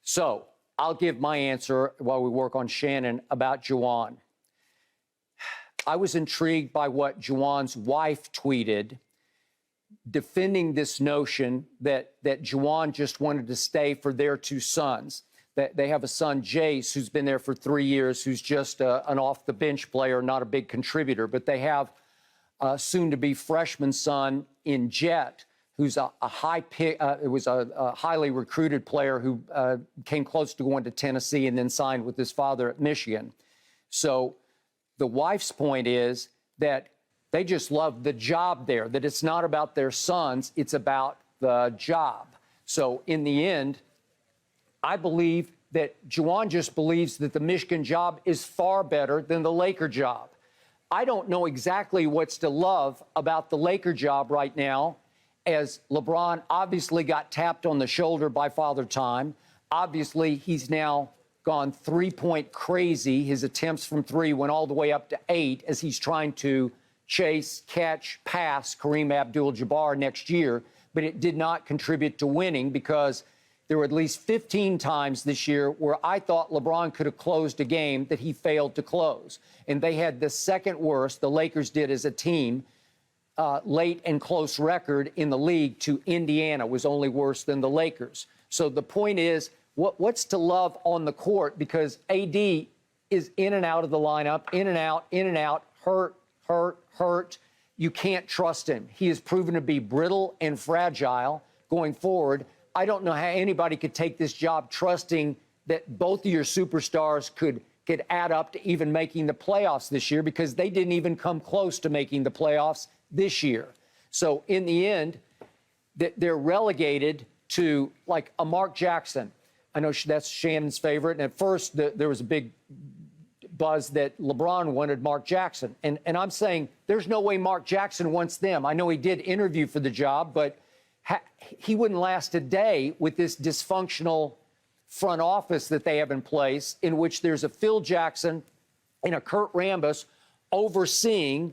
So I'll give my answer while we work on Shannon about Juwan. I was intrigued by what Juwan's wife tweeted, defending this notion that Juwan just wanted to stay for their two sons. That they have a son, Jace, who's been there for 3 years, who's just an off-the-bench player, not a big contributor. But they have a soon-to-be freshman son in Jet, who's a high pick. It was a highly recruited player who came close to going to Tennessee and then signed with his father at Michigan. So the wife's point is that they just love the job there, that it's not about their sons, it's about the job. So in the end, I believe that Juwan just believes that the Michigan job is far better than the Laker job. I don't know exactly what's to love about the Laker job right now, as LeBron obviously got tapped on the shoulder by Father Time. Obviously, he's now gone three-point crazy. His attempts from three went all the way up to 8 as he's trying to chase, catch, pass Kareem Abdul-Jabbar next year. But it did not contribute to winning because there were at least 15 times this year where I thought LeBron could have closed a game that he failed to close. And they had the second worst, the Lakers did as a team, late and close record in the league to Indiana, was only worse than the Lakers. So the point is, what's to love on the court? Because AD is in and out of the lineup, in and out, hurt. You can't trust him. He has proven to be brittle and fragile going forward. I don't know how anybody could take this job trusting that both of your superstars could add up to even making the playoffs this year, because they didn't even come close to making the playoffs this year. So in the end, they're relegated to like a Mark Jackson. I know that's Shannon's favorite. And at first, there was a big buzz that LeBron wanted Mark Jackson. And I'm saying there's no way Mark Jackson wants them. I know he did interview for the job, but he wouldn't last a day with this dysfunctional front office that they have in place, in which there's a Phil Jackson and a Kurt Rambis overlooking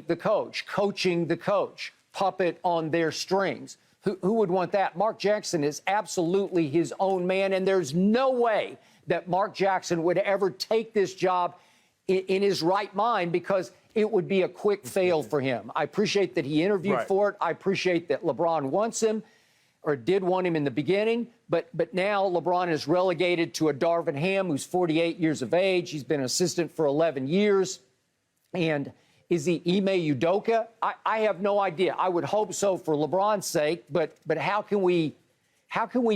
the coach, coaching the coach, puppet on their strings. Who would want that? Mark Jackson is absolutely his own man, and there's no way that Mark Jackson would ever take this job in his right mind, because it would be a quick fail for him. I appreciate that he interviewed for it. I appreciate that LeBron wants him, or did want him in the beginning. But now LeBron is relegated to a Darvin Ham, who's 48 years of age. He's been an assistant for 11 years. And is he Ime Udoka? I have no idea. I would hope so for LeBron's sake. But how can we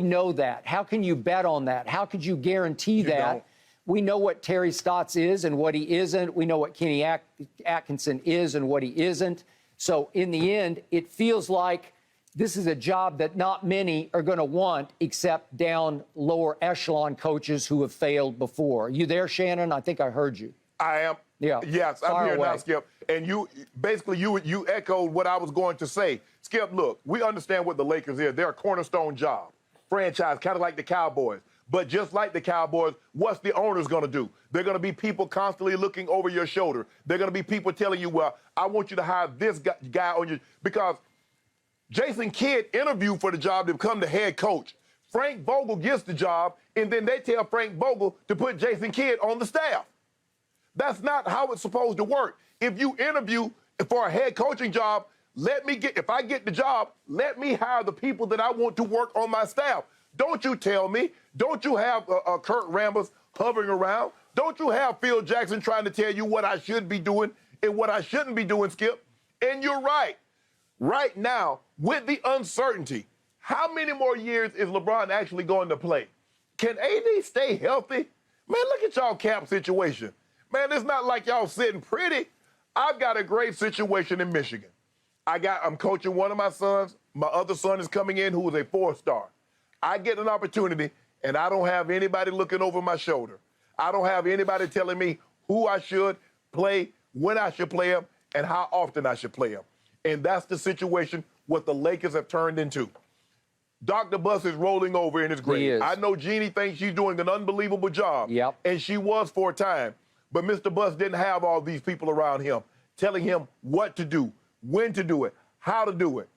know that? How can you bet on that? How could you guarantee that? We know what Terry Stotts is and what he isn't. We know what Kenny Atkinson is and what he isn't. So in the end, it feels like this is a job that not many are going to want, except down lower echelon coaches who have failed before. You there, Shannon? I think I heard you. I am. Yeah. Yes, I'm here now, Skip. And you echoed what I was going to say. Skip, look, we understand what the Lakers is. They're a cornerstone job, franchise, kind of like the Cowboys. But just like the Cowboys, what's the owners going to do? They're going to be people constantly looking over your shoulder. They're going to be people telling you, well, I want you to hire this guy on your... Because Jason Kidd interviewed for the job to become the head coach. Frank Vogel gets the job, and then they tell Frank Vogel to put Jason Kidd on the staff. That's not how it's supposed to work. If you interview for a head coaching job, if I get the job, let me hire the people that I want to work on my staff. Don't you tell me. Don't you have Kurt Rambis hovering around? Don't you have Phil Jackson trying to tell you what I should be doing and what I shouldn't be doing, Skip? And you're right. Right now, with the uncertainty, how many more years is LeBron actually going to play? Can AD stay healthy? Man, look at y'all cap situation. Man, it's not like y'all sitting pretty. I've got a great situation in Michigan. I'm coaching one of my sons. My other son is coming in who is a 4-star. I get an opportunity, and I don't have anybody looking over my shoulder. I don't have anybody telling me who I should play, when I should play him, and how often I should play him. And that's the situation what the Lakers have turned into. Dr. Buss is rolling over in his grave. I know Jeannie thinks she's doing an unbelievable job. Yep. And she was for a time. But Mr. Buss didn't have all these people around him telling him what to do, when to do it, how to do it.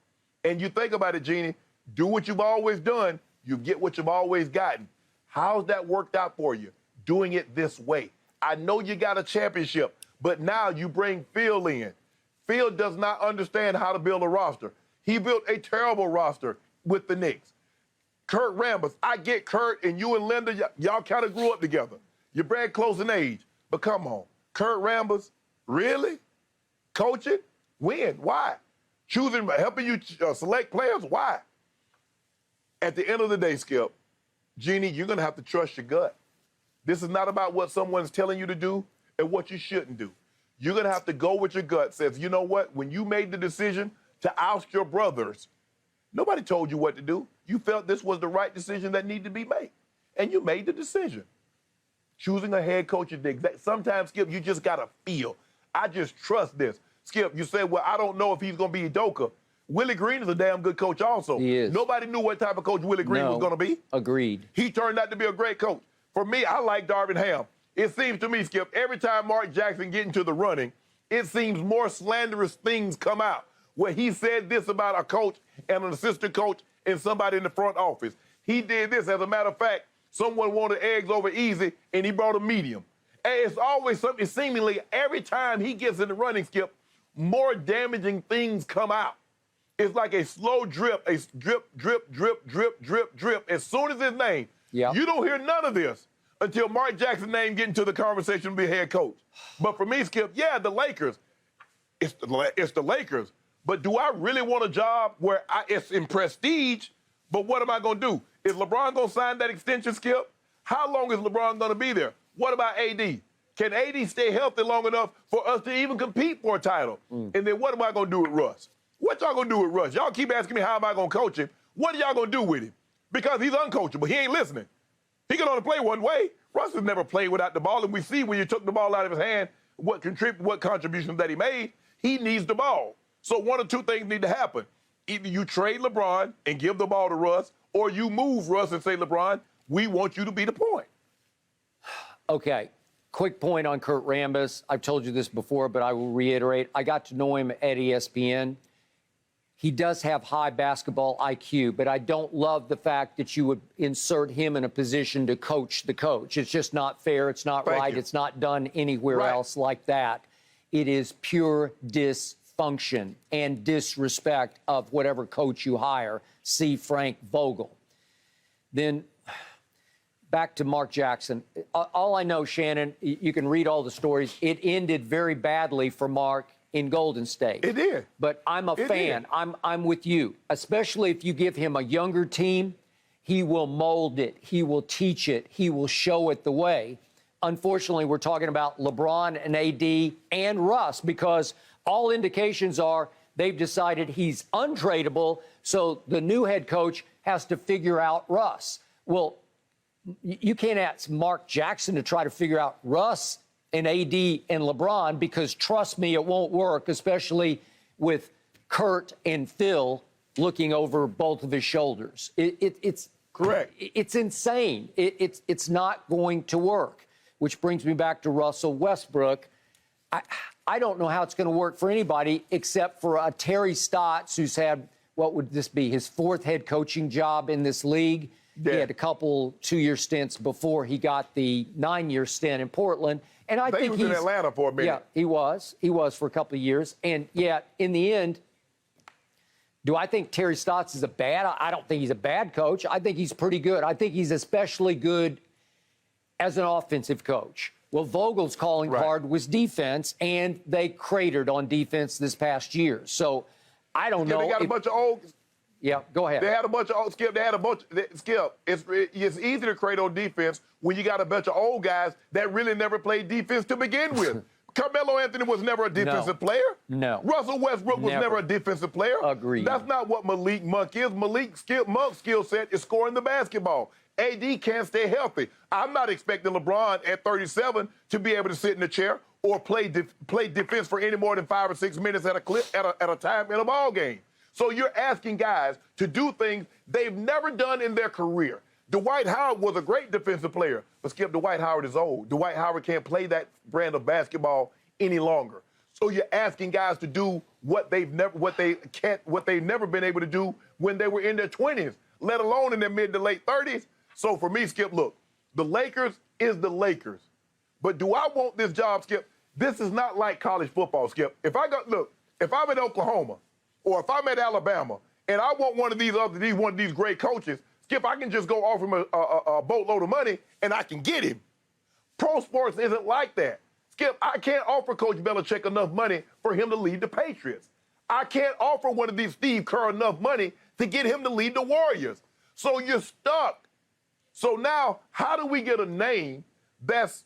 And you think about it, Jeannie, do what you've always done. You get what you've always gotten. How's that worked out for you? Doing it this way. I know you got a championship, but now you bring Phil in. Phil does not understand how to build a roster. He built a terrible roster with the Knicks. Kurt Rambis, I get Kurt and you and Linda, y'all kind of grew up together. You're very close in age, but come on. Kurt Rambis, really? Coaching? When? Why? Choosing, helping you select players? Why? At the end of the day, Skip, Jeannie, you're going to have to trust your gut. This is not about what someone's telling you to do and what you shouldn't do. You're going to have to go with your gut. Says, you know what? When you made the decision to oust your brothers, nobody told you what to do. You felt this was the right decision that needed to be made, and you made the decision. Choosing a head coach is the exact. Sometimes, Skip, you just got to feel. I just trust this. Skip, you said, well, I don't know if he's going to be Udoka. Willie Green is a damn good coach also. He is. Nobody knew what type of coach Willie Green was going to be. Agreed. He turned out to be a great coach. For me, I like Darvin Ham. It seems to me, Skip, every time Mark Jackson get into the running, it seems more slanderous things come out where he said this about a coach and an assistant coach and somebody in the front office. He did this. As a matter of fact, someone wanted eggs over easy, and he brought a medium. And it's always something, seemingly every time he gets in the running, Skip, more damaging things come out. It's like a slow drip, a drip, drip, drip, drip, drip, drip. As soon as his name, you don't hear none of this until Mark Jackson's name get into the conversation to be head coach. But for me, Skip, yeah, the Lakers, it's the Lakers. But do I really want a job where it's in prestige, but what am I going to do? Is LeBron going to sign that extension, Skip? How long is LeBron going to be there? What about AD? Can AD stay healthy long enough for us to even compete for a title? And then what am I going to do with Russ? What y'all going to do with Russ? Y'all keep asking me how am I going to coach him. What are y'all going to do with him? Because he's uncoachable. He ain't listening. He can only play one way. Russ has never played without the ball, and we see when you took the ball out of his hand what contributions that he made. He needs the ball. So one or two things need to happen. Either you trade LeBron and give the ball to Russ, or you move Russ and say, LeBron, we want you to be the point. Okay. Quick point on Kurt Rambis. I've told you this before, but I will reiterate. I got to know him at ESPN. He does have high basketball IQ, but I don't love the fact that you would insert him in a position to coach the coach. It's just not fair. It's not right. It's not done anywhere else like that. It is pure dysfunction and disrespect of whatever coach you hire. See Frank Vogel. Then back to Mark Jackson. All I know, Shannon, you can read all the stories. It ended very badly for Mark in Golden State. It did. But I'm a fan. I'm with you. Especially if you give him a younger team, he will mold it. He will teach it. He will show it the way. Unfortunately, we're talking about LeBron and AD and Russ because all indications are they've decided he's untradeable, so the new head coach has to figure out Russ. Well, you can't ask Mark Jackson to try to figure out Russ and AD and LeBron because, trust me, it won't work, especially with Kurt and Phil looking over both of his shoulders. It's correct. It's insane. It's not going to work, which brings me back to Russell Westbrook. I don't know how it's going to work for anybody except for a Terry Stotts, who's had, what would this be, his fourth head coaching job in this league. Yeah. He had a couple 2-year stints before he got the 9-year stint in Portland. And I think he was in Atlanta for a minute. Yeah, he was. He was for a couple of years. And yet, in the end, do I think Terry Stotts is I don't think he's a bad coach. I think he's pretty good. I think he's especially good as an offensive coach. Well, Vogel's calling card was defense, and they cratered on defense this past year. So I don't know. They got a bunch of old. Yeah, go ahead. They had a bunch of Skip. They had a bunch. Skip. It's easy to create on defense when you got a bunch of old guys that really never played defense to begin with. Carmelo Anthony was never a defensive player. No. Russell Westbrook was never a defensive player. Agreed. That's not what Malik Monk is. Monk's skill set is scoring the basketball. AD can't stay healthy. I'm not expecting LeBron at 37 to be able to sit in the chair or play defense for any more than 5 or 6 minutes at a time in a ball game. So you're asking guys to do things they've never done in their career. Dwight Howard was a great defensive player, but Skip, Dwight Howard is old. Dwight Howard can't play that brand of basketball any longer. So you're asking guys to do what they've never been able to do when they were in their 20s. let alone in their mid to late 30s. So for me, Skip, look, the Lakers is the Lakers. But do I want this job, Skip? This is not like college football, Skip. If I'm at Oklahoma or if I'm at Alabama and I want one of these great coaches, Skip, I can just go offer him a boatload of money and I can get him. Pro sports isn't like that. Skip, I can't offer Coach Belichick enough money for him to lead the Patriots. I can't offer one of these Steve Kerr enough money to get him to lead the Warriors. So you're stuck. So now, how do we get a name that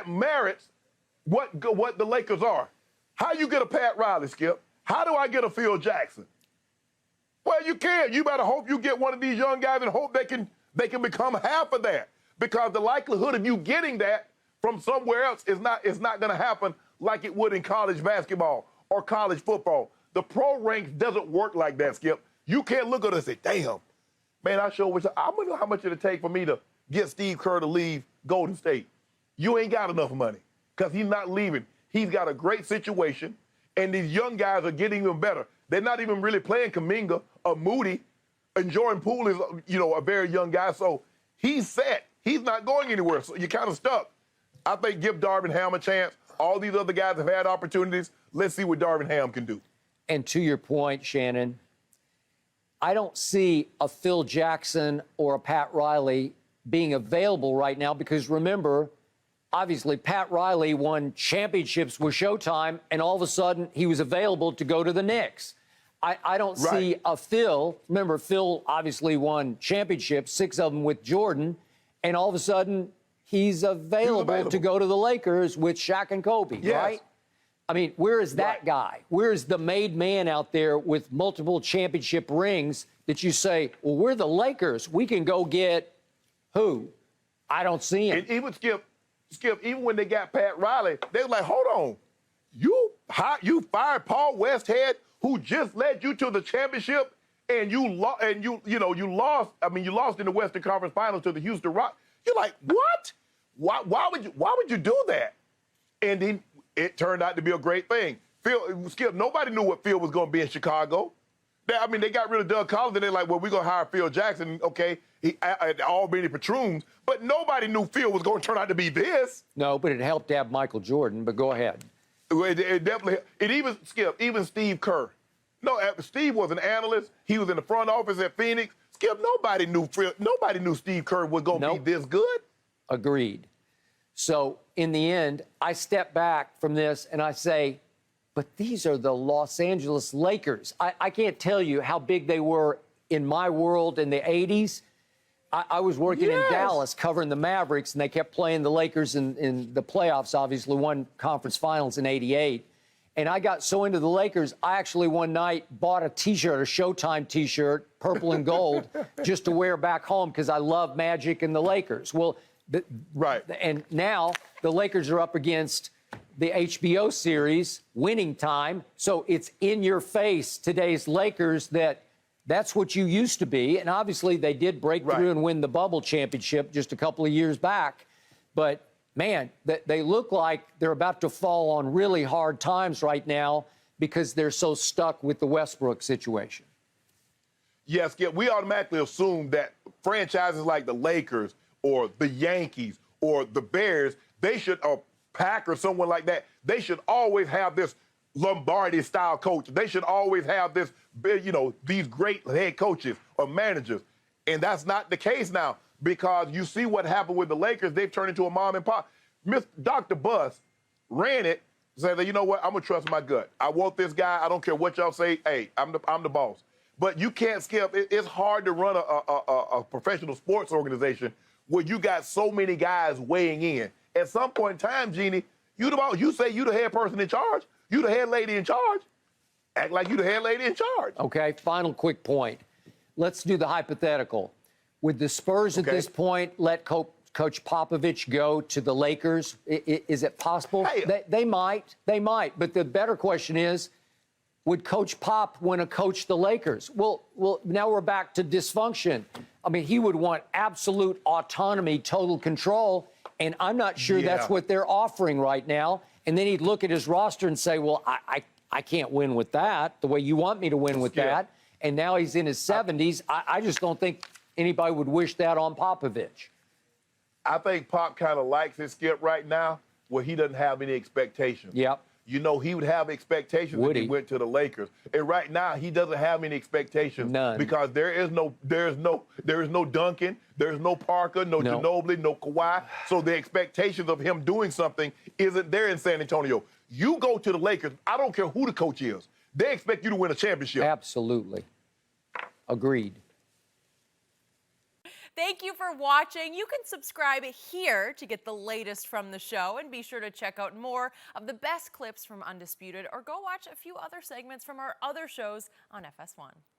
merits what the Lakers are? How you get a Pat Riley, Skip? How do I get a Phil Jackson? Well, you can. You better hope you get one of these young guys and hope they can become half of that. Because the likelihood of you getting that from somewhere else is not going to happen like it would in college basketball or college football. The pro ranks doesn't work like that, Skip. You can't look at us and say, damn, man, I sure wish I wonder how much it'd take for me to get Steve Kerr to leave Golden State. You ain't got enough money because he's not leaving. He's got a great situation, and these young guys are getting even better. They're not even really playing Kuminga or Moody, and Jordan Poole is, a very young guy, so he's set. He's not going anywhere, so you're kind of stuck. I think give Darvin Ham a chance. All these other guys have had opportunities. Let's see what Darvin Ham can do. And to your point, Shannon, I don't see a Phil Jackson or a Pat Riley being available right now because, remember, obviously Pat Riley won championships with Showtime, and all of a sudden he was available to go to the Knicks. I don't see a Phil. Remember, Phil obviously won championships, 6 of them with Jordan, and all of a sudden he's available to go to the Lakers with Shaq and Kobe, right? I mean, where is that guy? Where is the made man out there with multiple championship rings that you say, well, we're the Lakers. We can go get who? I don't see him. And even Skip, even when they got Pat Riley, they were like, hold on. You fired Paul Westhead, who just led you to the championship, and you lost. I mean, you lost in the Western Conference Finals to the Houston Rockets. You're like, what? Why would you do that? And then it turned out to be a great thing. Skip, nobody knew what Phil was going to be in Chicago. They got rid of Doug Collins, and they're like, well, we're going to hire Phil Jackson, okay, all many patroons. But nobody knew Phil was going to turn out to be this. No, but it helped to have Michael Jordan, but go ahead. It definitely, even Steve Kerr. No, Steve was an analyst. He was in the front office at Phoenix. Skip, nobody knew Steve Kerr was going to be this good. Agreed. So in the end, I step back from this and I say, but these are the Los Angeles Lakers. I can't tell you how big they were in my world in the 80s. I was working in Dallas covering the Mavericks, and they kept playing the Lakers in the playoffs, obviously won conference finals in 88. And I got so into the Lakers, I actually one night bought a T-shirt, a Showtime T-shirt, purple and gold, just to wear back home because I love Magic and the Lakers. Well, and now the Lakers are up against the HBO series, Winning Time. So it's in your face, today's Lakers, that's what you used to be. And obviously they did break through and win the bubble championship just a couple of years back. But, man, they look like they're about to fall on really hard times right now because they're so stuck with the Westbrook situation. Yes, we automatically assume that franchises like the Lakers or the Yankees or the Bears, they should, or Pack or someone like that, they should always have this Lombardi-style coach. They should always have this, these great head coaches or managers. And that's not the case now because you see what happened with the Lakers. They've turned into a mom and pop. Dr. Buss ran it, said, you know what, I'm going to trust my gut. I want this guy. I don't care what y'all say. Hey, I'm the boss. But you can't, Skip. It's hard to run a professional sports organization where you got so many guys weighing in. At some point in time, Jeannie, you the boss. You say you the head person in charge. You the head lady in charge. Act like you the head lady in charge. Okay, final quick point. Let's do the hypothetical. Would the Spurs at this point let Coach Popovich go to the Lakers? Is it possible? Hey, they might. But the better question is, would Coach Pop want to coach the Lakers? Well, now we're back to dysfunction. I mean, he would want absolute autonomy, total control, and I'm not sure that's what they're offering right now. And then he'd look at his roster and say, well, I can't win with that the way you want me to win with that. and now he's in his 70s. I just don't think anybody would wish that on Popovich. I think Pop kind of likes his Skip right now, where he doesn't have any expectations. Yep. You know, he would have expectations if he went to the Lakers. And right now, he doesn't have any expectations. None. Because there is no Duncan, there's no Parker, no Ginobili, no Kawhi. So the expectations of him doing something isn't there in San Antonio. You go to the Lakers, I don't care who the coach is. They expect you to win a championship. Absolutely. Agreed. Thank you for watching. You can subscribe here to get the latest from the show, and be sure to check out more of the best clips from Undisputed, or go watch a few other segments from our other shows on FS1.